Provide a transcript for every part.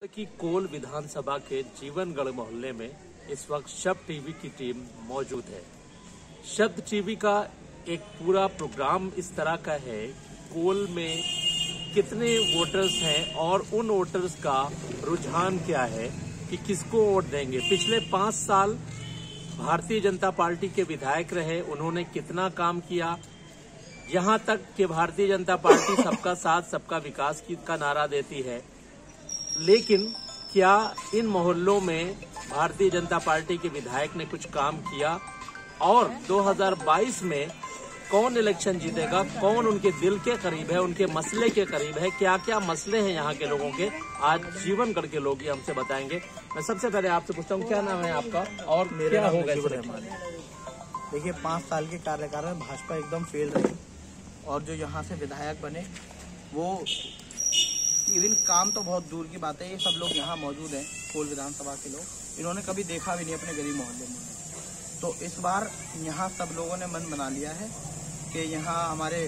की कोल विधानसभा के जीवनगढ़ मोहल्ले में इस वक्त शब्द टीवी की टीम मौजूद है। शब्द टीवी का एक पूरा प्रोग्राम इस तरह का है कि कोल में कितने वोटर्स हैं और उन वोटर्स का रुझान क्या है कि किसको वोट देंगे। पिछले 5 साल भारतीय जनता पार्टी के विधायक रहे, उन्होंने कितना काम किया। यहाँ तक कि भारतीय जनता पार्टी सबका साथ सबका विकास का नारा देती है, लेकिन क्या इन मोहल्लों में भारतीय जनता पार्टी के विधायक ने कुछ काम किया? और 2022 में कौन इलेक्शन जीतेगा, कौन उनके दिल के करीब है, उनके मसले के करीब है, क्या क्या मसले हैं यहाँ के लोगों के, आज जीवनगढ़ के लोग ही हमसे बताएंगे। मैं सबसे पहले आपसे पूछता हूँ, क्या नाम है आपका और मेरा क्या नाम होगा? देखिए, 5 साल के कार्यकाल में भाजपा एकदम फेल रही और जो यहाँ से विधायक बने वो इवन काम तो बहुत दूर की बात है। ये सब लोग यहाँ मौजूद हैं, कोल विधानसभा के लोग, इन्होंने कभी देखा भी नहीं अपने गरीब मोहल्ले में। तो इस बार यहाँ सब लोगों ने मन बना लिया है कि यहाँ हमारे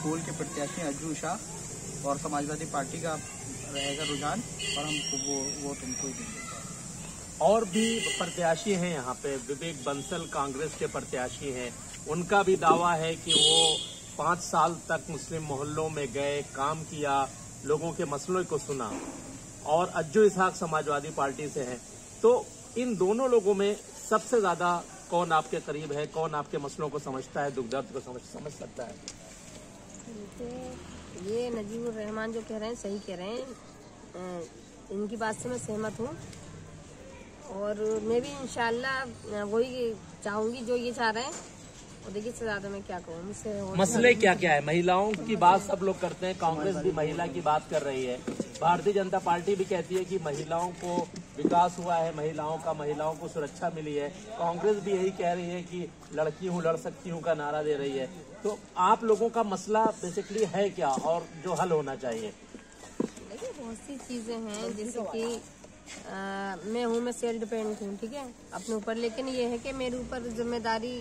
कोल के प्रत्याशी अज्जू शाह और समाजवादी पार्टी का रहेगा रुझान और हम वो तुमको ही देंगे। और भी प्रत्याशी हैं यहाँ पे, विवेक बंसल कांग्रेस के प्रत्याशी हैं, उनका भी दावा है कि वो 5 साल तक मुस्लिम मोहल्लों में गए, काम किया, लोगों के मसलों को सुना। और अज्जू इसहाक समाजवादी पार्टी से हैं। तो इन दोनों लोगों में सबसे ज्यादा कौन आपके करीब है, कौन आपके मसलों को समझता है, दुख दर्द को समझ सकता है? ये नजीबुर रहमान जो कह रहे हैं सही कह रहे हैं, इनकी बात से मैं सहमत हूँ और मैं भी इंशाल्लाह वही चाहूंगी जो ये चाह रहे हैं। और देखिए इससे ज्यादा मैं क्या कहूँ, मुझसे मसले क्या क्या है? महिलाओं की बात सब लोग करते हैं, कांग्रेस भी महिला की बात कर रही है, भारतीय जनता पार्टी भी कहती है कि महिलाओं को विकास हुआ है, महिलाओं को सुरक्षा मिली है। कांग्रेस भी यही कह रही है कि लड़की हूँ लड़ सकती हूँ का नारा दे रही है। तो आप लोगों का मसला बेसिकली है क्या और जो हल होना चाहिए? देखिए बहुत सी चीजें हैं, जैसे कि मैं सेल्फ डिपेंडेंट हूँ, ठीक है, अपने ऊपर, लेकिन ये है कि मेरे ऊपर जिम्मेदारी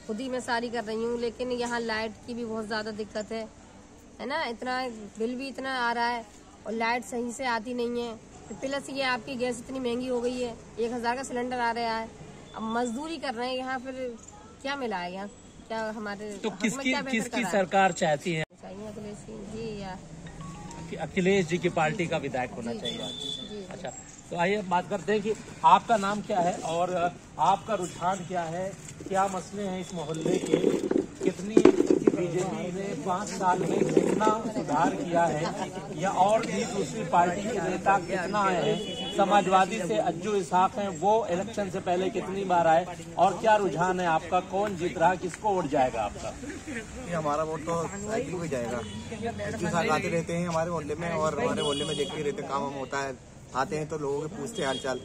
खुद ही मैं सारी कर रही हूँ। लेकिन यहाँ लाइट की भी बहुत ज्यादा दिक्कत है ना, इतना बिल भी इतना आ रहा है और लाइट सही से आती नहीं है। तो प्लस ये आपकी गैस इतनी महंगी हो गई है, 1000 का सिलेंडर आ रहा है। अब मजदूरी कर रहे हैं यहाँ, फिर क्या मिला है यहाँ, क्या हमारे तो किसकी सरकार चाहती है? अखिलेश जी या अखिलेश जी की पार्टी का विधायक होना चाहिए। अच्छा, तो आइए बात करते हैं कि आपका नाम क्या है और आपका रुझान क्या है, क्या मसले हैं इस मोहल्ले के, कितनी बीजेपी ने 5 साल में कितना सुधार किया है, या और भी दूसरी पार्टी के नेता कितना आए हैं, समाजवादी से अज्जू इसहाक हैं, वो इलेक्शन से पहले कितनी बार आए, और क्या रुझान है आपका, कौन जीत रहा, किसको वोट जाएगा आपका? हमारा वोट तो अज्जू को जाएगा। अज्जू इसहाक आते रहते हैं हमारे मोहल्ले में और हमारे मोहल्ले में देखते रहते, काम होता है, आते हैं तो लोगों के पूछते हाल चाल,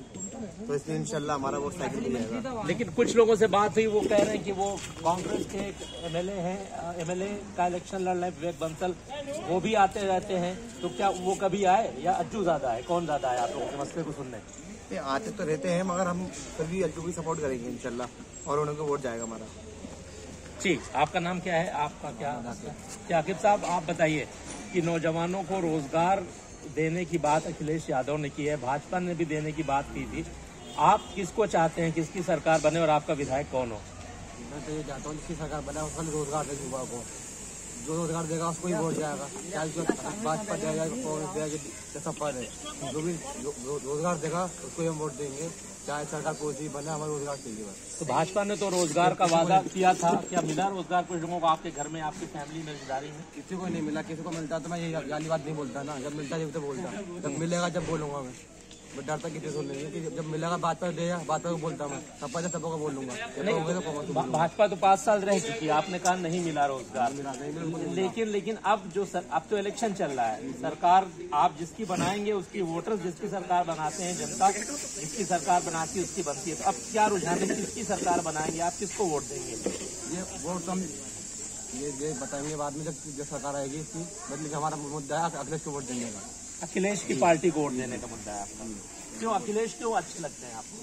तो इसलिए इंशाल्लाह हमारा वोट साइकिल को जाएगा। लेकिन कुछ लोगों से बात हुई, वो कह रहे हैं कि वो कांग्रेस के एमएलए हैं, एमएलए का इलेक्शन लड़ रहे हैं विवेक बंसल, वो भी आते रहते हैं, तो क्या वो कभी आए या अज्जू ज्यादा है, कौन ज्यादा है आप लोगों के मसले को सुनने? ये आते तो रहते हैं, मगर हम कभी अज्जू की सपोर्ट करेंगे इंशाल्लाह और उनको वोट जाएगा हमारा। ठीक, आपका नाम क्या है, आपका क्या आकिब साहब आप बताइए कि नौजवानों को रोजगार देने की बात अखिलेश यादव ने की है, भाजपा ने भी देने की बात की थी, आप किसको चाहते हैं, किसकी सरकार बने और आपका विधायक कौन हो? मैं तो ये चाहता हूँ जिसकी सरकार बने उसका रोजगार दे, युवा को जो रोजगार देगा उसको ही वोट जाएगा, चाहे भाजपा जाएगा, कांग्रेस जाएगा, सब पर है, जो भी रोजगार देगा उसको ही हम वोट देंगे, चाहे सरकार कोई सी बने, हमारा रोजगार चाहिए बस। तो भाजपा ने तो रोजगार का वादा किया था, क्या मिला रोजगार कुछ लोगों को आपके घर में, आपकी फैमिली में, रिश्तेदारी में? किसी को नहीं मिला, किसी को मिलता तो मैं ये गाली बात नहीं बोलता ना, जब मिलता जब तो बोलता, जब मिलेगा जब बोलूंगा मैं डरता किसी सुन लेंगे कि जब मिलेगा बात पर देगा, बात पर बोलता मैं सब पर सबको बोल लूंगा। भाजपा तो 5 साल रह चुकी है, आपने कहा नहीं मिला रोजगार, लेकिन अब अब तो इलेक्शन चल रहा है, सरकार आप जिसकी बनाएंगे उसकी, वोटर्स जिसकी सरकार बनाते हैं, जनता जिसकी सरकार बनाती है उसकी बनती है। तो अब क्या रुझान है, किसकी सरकार बनाएंगे आप, किसको वोट देंगे? ये वोट हम ये बताएंगे बाद में जब सरकार आएगी इसकी, बदले हमारा मुद्दा है अखिलेश को वोट देने का, अखिलेश की पार्टी को वोट देने का मुद्दा है आपका। क्यों अखिलेश क्यों अच्छे लगते हैं आपको?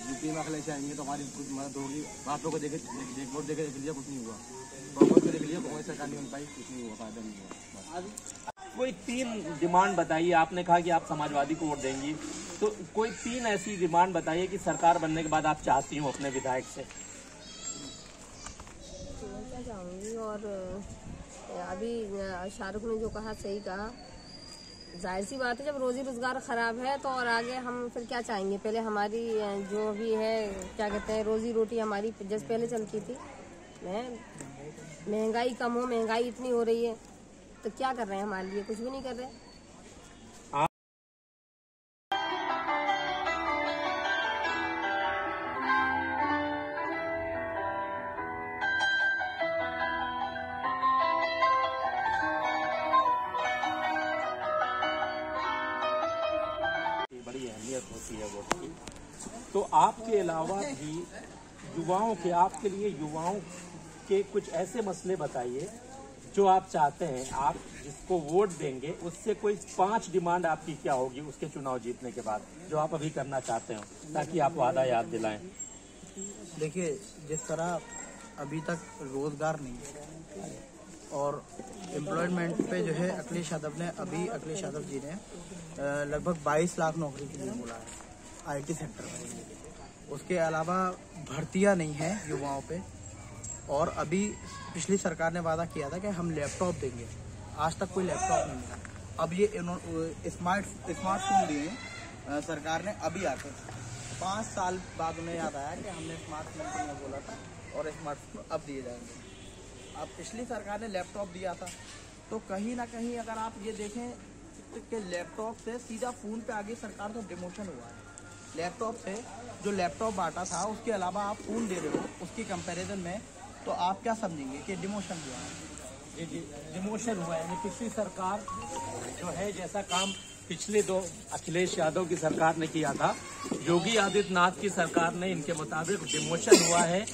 यूपी में अखिलेश आएंगे तो हमारी कुछ मदद होगी, आप लोग को देखे वोट देख लिया कुछ नहीं हुआ, कांग्रेस को देख लिया, कांग्रेस सरकार नहीं बन पाई, कुछ नहीं हुआ, फायदा नहीं हुआ। कोई 3 डिमांड बताइए। आपने कहा कि आप समाजवादी को वोट देंगी, तो कोई 3 ऐसी डिमांड बताइए कि सरकार बनने के बाद आप चाहती हूँ अपने विधायक से। मैं चाहूँगी, और अभी शाहरुख ने जो कहा सही कहा। जाहिर सी बात है, जब रोजी रोजगार खराब है तो और आगे हम फिर क्या चाहेंगे। पहले हमारी जो भी है क्या कहते हैं, रोजी रोटी हमारी जैसे पहले चलती थी, महंगाई कम हो, महंगाई इतनी हो रही है तो क्या कर रहे हैं हमारे लिए, कुछ भी नहीं कर रहे। बड़ी अहमियत होती है वोट की। तो आपके अलावा भी युवाओं के, आपके लिए युवाओं के कुछ ऐसे मसले बताइए जो आप चाहते हैं, आप जिसको वोट देंगे उससे कोई 5 डिमांड आपकी क्या होगी उसके चुनाव जीतने के बाद, जो आप अभी करना चाहते हो, ताकि आप वादा याद दिलाएं। देखिए, जिस तरह अभी तक रोजगार नहीं है और एम्प्लॉयमेंट पे जो है अखिलेश यादव जी ने लगभग 22 लाख नौकरी के लिए बोला है IT सेक्टर में। उसके अलावा भर्तियां नहीं है युवाओं पे, और अभी पिछली सरकार ने वादा किया था कि हम लैपटॉप देंगे, आज तक कोई लैपटॉप नहीं मिला। अब ये स्मार्टफोन दिए सरकार ने अभी आकर 5 साल बाद उन्हें याद आया कि हमने स्मार्टफोन के लिए बोला था और स्मार्टफोन अब दिए जाएंगे। अब पिछली सरकार ने लैपटॉप दिया था, तो कहीं ना कहीं अगर आप ये देखें कि लैपटॉप से सीधा फ़ोन पे आगे सरकार तो डिमोशन हुआ है। लैपटॉप से जो लैपटॉप बांटा था उसके अलावा आप फ़ोन दे रहे हो, उसकी कंपैरिजन में तो आप क्या समझेंगे कि डिमोशन हुआ है। जी, डिमोशन हुआ है। यानी पिछली सरकार जो है जैसा काम पिछले 2 अखिलेश यादव की सरकार ने किया था, योगी आदित्यनाथ की सरकार ने इनके मुताबिक डिमोशन हुआ है,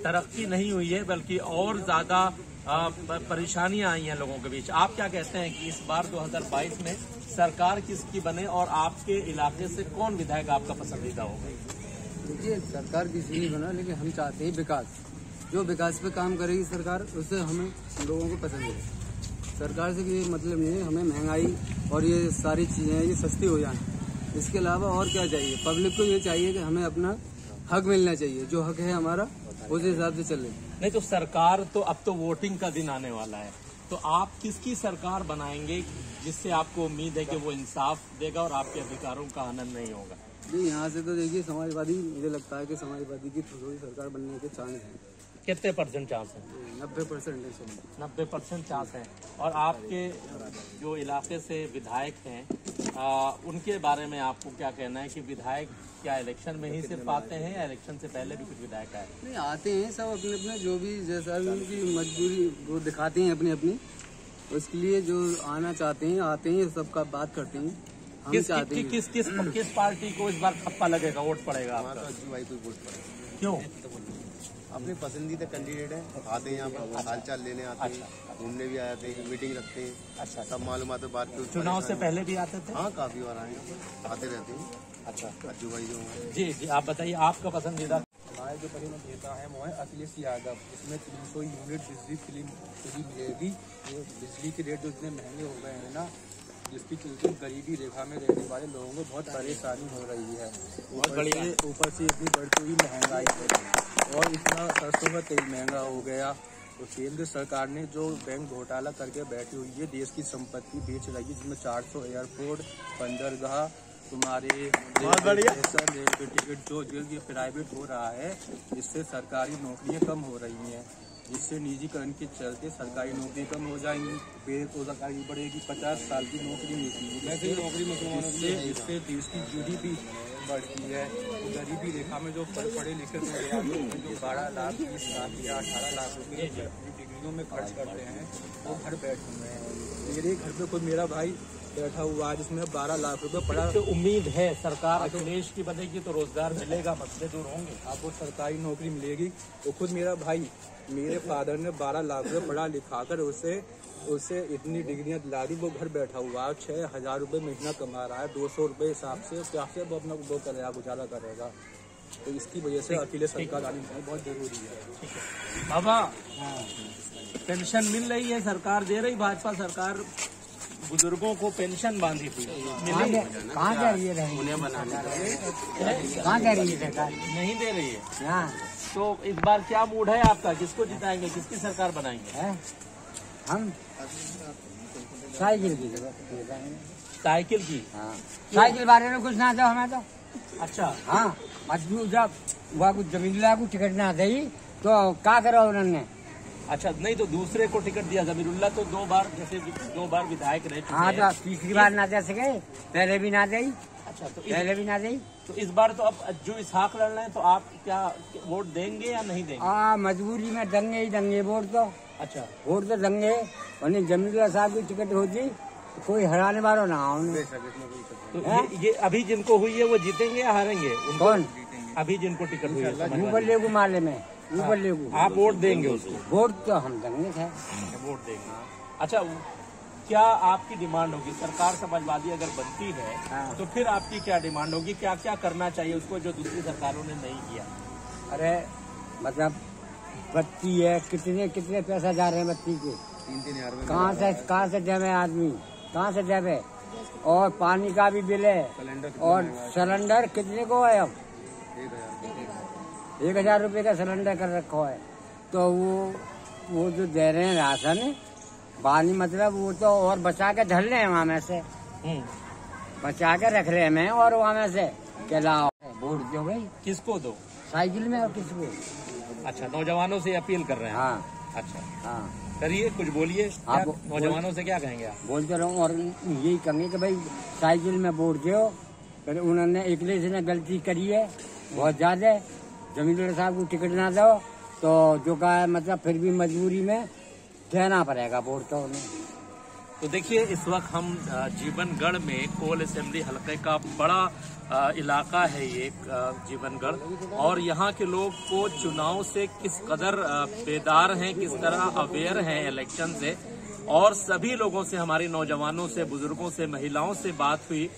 तरक्की नहीं हुई है, बल्कि और ज्यादा परेशानियां आई हैं लोगों के बीच। आप क्या कहते हैं कि इस बार 2022 में सरकार किसकी बने और आपके इलाके से कौन विधायक आपका पसंदीदा होगा? देखिए, सरकार किसी नहीं बना, लेकिन हम चाहते हैं विकास। जो विकास पे काम करेगी सरकार, उससे हमें लोगों को पसंद है। सरकार से ये मतलब नहीं है हमें महंगाई और ये सारी चीज़ें ये सस्ती हो जाएं। इसके अलावा और क्या चाहिए, पब्लिक को ये चाहिए कि हमें अपना हक मिलना चाहिए, जो हक है हमारा उस हिसाब से चले। नहीं तो सरकार तो अब तो वोटिंग का दिन आने वाला है, तो आप किसकी सरकार बनाएंगे जिससे आपको उम्मीद है कि वो इंसाफ देगा और आपके अधिकारों का आनंद नहीं होगा? जी, यहाँ से तो देखिए समाजवादी, मुझे लगता है कि समाजवादी की थोड़ी सरकार बनने के चांस हैं। कितने % चांस है? 90%। 90% चांस है। और आपके जो इलाके से विधायक हैं उनके बारे में आपको क्या कहना है कि विधायक क्या इलेक्शन में ही सिर्फ आते हैं या इलेक्शन से पहले भी कुछ विधायक आए? नहीं, आते हैं सब अपने अपने, जो भी जैसा भी उनकी मजबूरी वो दिखाते हैं अपनी अपनी, उसके लिए जो आना चाहते हैं आते हैं, सबका बात करते हैं। हम चाहते हैं किस पार्टी को इस बार ठप्पा लगेगा, वोट पड़ेगा आपका? भाई कोई वोट पड़ेगा। क्यों? अपने पसंदीदा कैंडिडेट है, आते हैं यहाँ पर हालचाल लेने आते हैं, घूमने भी आते हैं, मीटिंग रखते हैं। अच्छा, सब मालूमात बात। चुनाव से पहले भी आते थे? हाँ, काफी बार आए, आते रहते हैं। अच्छा, अज्जू भाई जो है। जी, आप बताइए आपका पसंदीदा। हमारे जो परिवार नेता है वो है अखिलेश यादव। इसमें 300 यूनिट बिजली फ्री मिलेगी। ये बिजली के रेट जो इतने महंगे हो गए हैं ना, जिसकी चलते गरीबी रेखा में रहने वाले लोगों को बहुत परेशानी हो रही है। ऊपर से इतनी बढ़ती हुई महंगाई है और इतना सरसों का तेल महंगा हो गया। तो केंद्र सरकार ने जो बैंक घोटाला करके बैठी हुई है, देश की संपत्ति बेच रही है, जिसमें 400 एयरपोर्ट, बंदरगाह, तुम्हारे रेलवे टिकट जो ये प्राइवेट हो रहा है, इससे सरकारी नौकरियां कम हो रही हैं, जिससे निजीकरण के चलते सरकारी नौकरी कम हो जाएंगी, बेरोजगारी बढ़ेगी, 50 साल की नौकरी मिलती है, इससे देश की GDP बढ़ती है। गरीबी रेखा में जो पढ़े लिखे लोग जो 12 लाख 20 लाख या 18 लाख रुपये डिग्रियों में खर्च करते हैं, वो घर बैठे हुए हैं। मेरे घर पे कोई मेरा भाई बैठा हुआ है जिसमें 12 लाख रुपए पड़ा। तो उम्मीद है सरकार अखिलेश की बनेगी तो रोजगार मिलेगा, मसले दूर होंगे, आपको सरकारी नौकरी मिलेगी। तो खुद मेरा भाई, मेरे फादर ने 12 लाख रुपए पढ़ा लिखा कर उसे इतनी डिग्रियां दिला दी, वो घर बैठा हुआ है, 6,000 रुपये महीना कमा रहा है, 200 रुपये हिसाब से क्या से वो अपना वो करेगा, गुजारा करेगा। तो इसकी वजह से अखिलेश सरकार आनी बहुत जरूरी है। बाबा पेंशन मिल रही है, सरकार दे रही, भाजपा सरकार बुजुर्गों को पेंशन बांधी थी, कहाँ दे रही है? उन्हें बनाने कहाँ दे रही है सरकार? नहीं दे रही है। हाँ तो इस बार क्या मूड है आपका, किसको जिताएंगे, किसकी सरकार बनाएंगे? है, हम साइकिल की साइकिल की। हाँ साइकिल बारे में कुछ ना दो हमें तो। अच्छा। हाँ मजबूर जब वह कुछ जमीन को टिकट ना दे तो क्या करो उन्होंने? अच्छा, नहीं तो दूसरे को टिकट दिया। जमीरुल्लाह तो 2 बार, जैसे 2 बार विधायक रह चुके हाँ हैं। तो तीसरी बार ना दे सके, पहले भी ना दी। अच्छा, तो पहले भी ना दी। तो इस बार तो अब जो इसहाक लड़ रहे हैं, तो आप क्या वोट देंगे या नहीं देंगे? मजबूरी में दंगे ही दंगे वोट तो। अच्छा, वोट तो दंगे, और जमीरुल्लाह साहब की टिकट होती तो कोई हराने वालों ना हो। तो ये अभी जिनको हुई है वो जीतेंगे या हारेंगे? कौन? अभी जिनको टिकट हुई है ऊपर लेगू माले में, ऊपर लेगू। आप वोट देंगे उसको? वोट तो हम देंगे थे। वोट देंगे। अच्छा, क्या आपकी डिमांड होगी? सरकार समाजवादी अगर बनती है हाँ। तो फिर आपकी क्या डिमांड होगी? क्या क्या करना चाहिए उसको जो दूसरी सरकारों ने नहीं किया? अरे मतलब बत्ती है, कितने कितने पैसा जा रहे हैं बत्ती के? 3-3 हज़ार में कहाँ से देवे आदमी, कहाँ से देवे? और पानी का भी बिल है, और सिलेंडर कितने को है? अब 1,000 रुपये का सिलेंडर कर रखा है। तो वो जो दे रहे हैं राशन पानी, मतलब वो तो और बचा के धर रहे हैं वहाँ में से, बचा के रख रहे हैं और वहाँ में से क्या लाओ वोट दो भाई। किसको दो? साइकिल में और किसको? अच्छा, नौजवानों से अपील कर रहे हैं। हाँ अच्छा, हाँ करिए, कुछ बोलिए। आप क्या नौजवानों से क्या कहेंगे आप? बोलते रहो, और यही कहेंगे कि भाई साइकिल में वोट दो। फिर उन्होंने एकले से गलती करी है बहुत ज्यादा, जमीरुल्लाह साहब को टिकट ना दो तो जो का है, मतलब फिर भी मजबूरी में देना पड़ेगा वोट तो उन्हें। तो देखिए, इस वक्त हम जीवनगढ़ में कोल असेंबली हलके का बड़ा इलाका है ये जीवनगढ़, और यहाँ के लोग को चुनाव से किस कदर बेदार हैं, किस तरह अवेयर हैं इलेक्शन से, और सभी लोगों से, हमारे नौजवानों से, बुजुर्गों से, महिलाओं से बात हुई।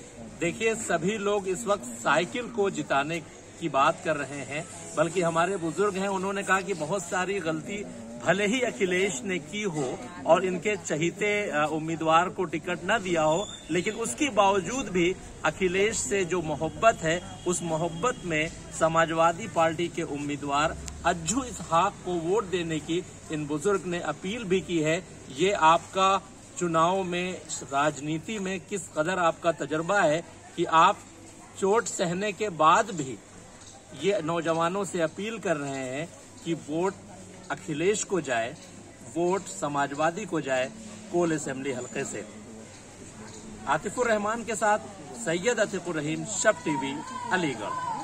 देखिए, सभी लोग इस वक्त साइकिल को जिताने की बात कर रहे हैं, बल्कि हमारे बुजुर्ग हैं, उन्होंने कहा कि बहुत सारी गलती भले ही अखिलेश ने की हो और इनके चहीते उम्मीदवार को टिकट न दिया हो, लेकिन उसके बावजूद भी अखिलेश से जो मोहब्बत है, उस मोहब्बत में समाजवादी पार्टी के उम्मीदवार अज्जू इसहाक को वोट देने की इन बुजुर्ग ने अपील भी की है। ये आपका चुनाव में, राजनीति में किस कदर आपका तजुर्बा है कि आप चोट सहने के बाद भी ये नौजवानों से अपील कर रहे हैं कि वोट अखिलेश को जाए, वोट समाजवादी को जाए कोल असेंबली हलके से। आतिफुर रहमान के साथ सैयद अतिकुर रहीम, शब टीवी, अलीगढ़।